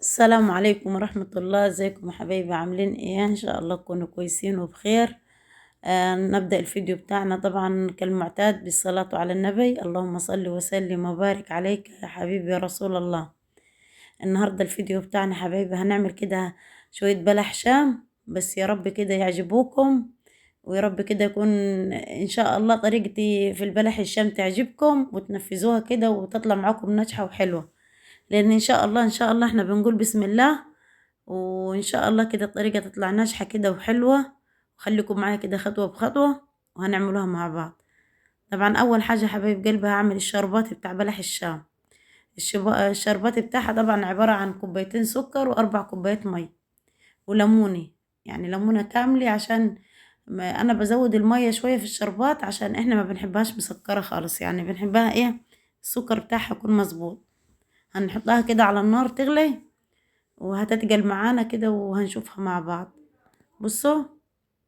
السلام عليكم ورحمة الله. ازيكم يا حبايبي؟ عاملين ايه؟ ان شاء الله تكونوا كويسين وبخير. نبدأ الفيديو بتاعنا طبعا كالمعتاد بالصلاة على النبي. اللهم صل وسلم وبارك عليك يا حبيبي يا رسول الله. النهاردة الفيديو بتاعنا حبايبي هنعمل كده شوية بلح شام، بس يا رب كده يعجبوكم، ويا رب كده يكون ان شاء الله طريقتي في البلح الشام تعجبكم وتنفذوها كده وتطلع معاكم ناجحة وحلوة. لان ان شاء الله احنا بنقول بسم الله، وان شاء الله كده الطريقة تطلع ناجحة كده وحلوة. وخليكم معايا كده خطوة بخطوة وهنعملوها مع بعض. طبعا اول حاجة حبايب قلبي هعمل الشربات بتاع بلح الشام. الشربات بتاعها طبعا عبارة عن كوبايتين سكر واربع كوبايات مية وليموني، يعني ليمونة كاملة، عشان انا بزود المية شوية في الشربات عشان احنا ما بنحبهاش مسكرة خالص، يعني بنحبها ايه، السكر بتاعها يكون مظبوط. هنحطها كده على النار تغلي وهتتقل معانا كده وهنشوفها مع بعض. بصوا،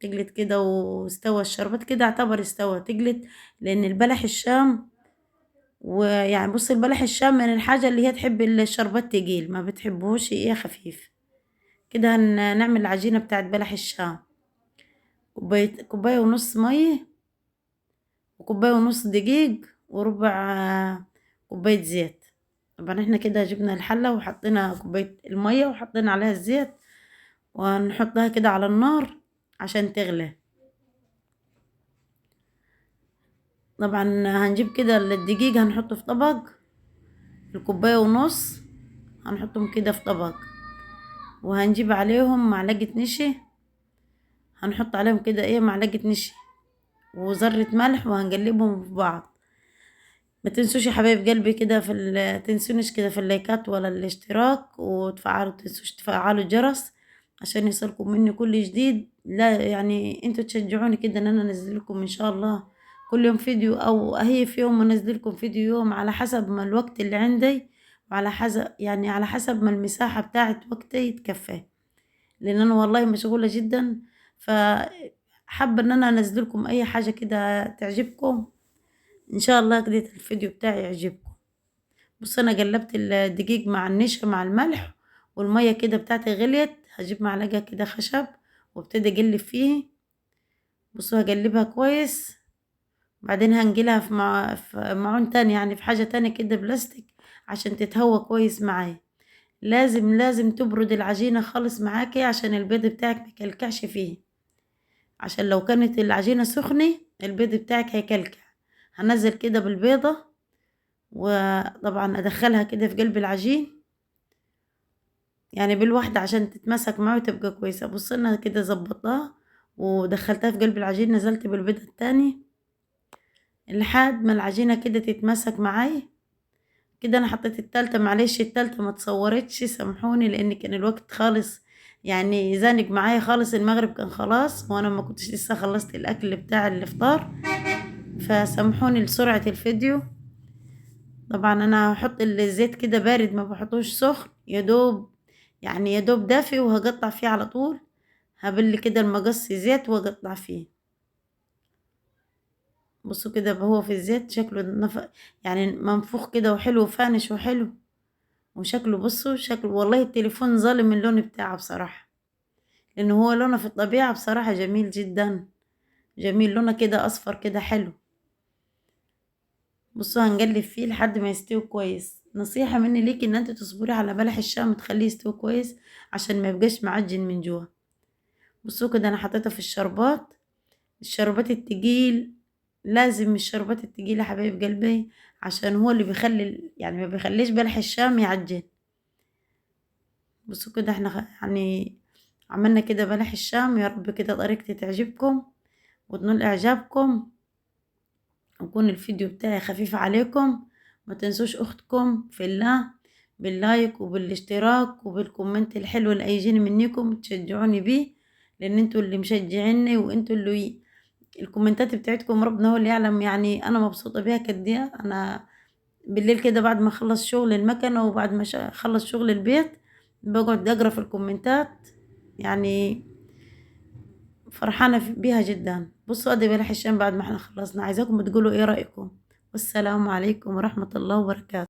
تقلت كده واستوى الشربات كده، اعتبر استوى تقلت. لان البلح الشام، ويعني بص البلح الشام من الحاجة اللي هي تحب الشربات تقيل، ما بتحبوش ايه خفيف كده. هنعمل العجينة بتاعت بلح الشام. كوباية ونص مية، وكوباية ونص دقيق، وربع كوباية زيت. طبعا احنا كده جبنا الحلة وحطينا كوباية المية وحطينا عليها الزيت، وهنحطها كده على النار عشان تغلي. طبعا هنجيب كده الدقيق هنحطه في طبق، الكوباية ونص هنحطهم كده في طبق، وهنجيب عليهم معلقة نشا. هنحط عليهم كده ايه معلقة نشا وذرة ملح وهنقلبهم في بعض. ما تنسوش يا حبايب قلبي كده تنسونيش كده في اللايكات ولا الاشتراك، وتفعلوا تنسوش تفعلوا الجرس عشان يصلكم مني كل جديد. لا يعني انتوا تشجعوني كده ان انا انزل لكم ان شاء الله كل يوم فيديو، او هي في يوم انزل لكم فيديو يوم على حسب ما الوقت اللي عندي، وعلى حسب يعني على حسب ما المساحة بتاعت وقتي تكفي، لان انا والله مشغولة جدا. فحابة ان انا انزل لكم اي حاجة كده تعجبكم ان شاء الله كده الفيديو بتاعي يعجبكم. بص انا قلبت الدقيق مع النشا مع الملح والمية كده بتاعتي غليت. هجيب معلقة كده خشب وابتدي اقلب فيه. بصوا هقلبها كويس، بعدين هنجيلها في معون تاني، يعني في حاجة تانية كده بلاستيك عشان تتهوى كويس معايا. لازم تبرد العجينة خالص معاكي عشان البيض بتاعك ميكلكعش فيه، عشان لو كانت العجينة سخنة البيض بتاعك هيكلكع. هنزل كده بالبيضة، وطبعا ادخلها كده في قلب العجين يعني بالواحدة عشان تتمسك معه وتبقى كويسة. بص انا كده ظبطتها ودخلتها في قلب العجين، نزلت بالبيضة التاني لحد ما العجينة كده تتمسك معايا كده. انا حطيت التالتة، معلش التالتة ما تصورتش سامحوني لان كان الوقت خالص يعني زانق معايا خالص، المغرب كان خلاص وانا ما كنتش لسه خلصت الاكل بتاع الافطار، فسامحوني لسرعة الفيديو. طبعا انا هحط الزيت كده بارد، ما بحطوش سخن، يدوب يعني يدوب دافي، وهقطع فيه على طول. هبل كده المقص زيت واقطع فيه. بصوا كده هو في الزيت شكله يعني منفوخ كده وحلو وفانش وحلو وشكله. بصوا شكله والله التليفون ظالم اللون بتاعه بصراحة، لانه هو لونه في الطبيعة بصراحة جميل جدا، جميل لونه كده اصفر كده حلو. بصوا هنقلب فيه لحد ما يستوي كويس. نصيحة مني ليكي ان انت تصبري على بلح الشام تخليه يستوي كويس عشان ما يبقاش معجن من جوه. بصوا كده انا حطيتها في الشربات التقيل. لازم الشربات التقيلة يا حبايب قلبي عشان هو اللي بيخلي يعني ما بيخليش بلح الشام يعجن. بصوا كده احنا يعني عملنا كده بلح الشام. يا رب كده طريقتي تعجبكم وتنول اعجابكم، ويكون الفيديو بتاعي خفيف عليكم. ما تنسوش اختكم في الله باللايك وبالاشتراك وبالكومنت الحلو اللي هيجيني منكم تشجعوني بيه، لان انتوا اللي مشجعيني وانتوا اللي الكومنتات بتاعتكم ربنا هو اللي يعلم يعني انا مبسوطة بيها قد ايه. انا بالليل كده بعد ما اخلص شغل المكنة وبعد ما اخلص شغل البيت بقعد اقرا في الكومنتات، يعني فرحانة بيها جدا. بصوا ادي بلح الشام بعد ما احنا خلصنا، عايزاكم تقولوا ايه رأيكم. والسلام عليكم ورحمة الله وبركاته.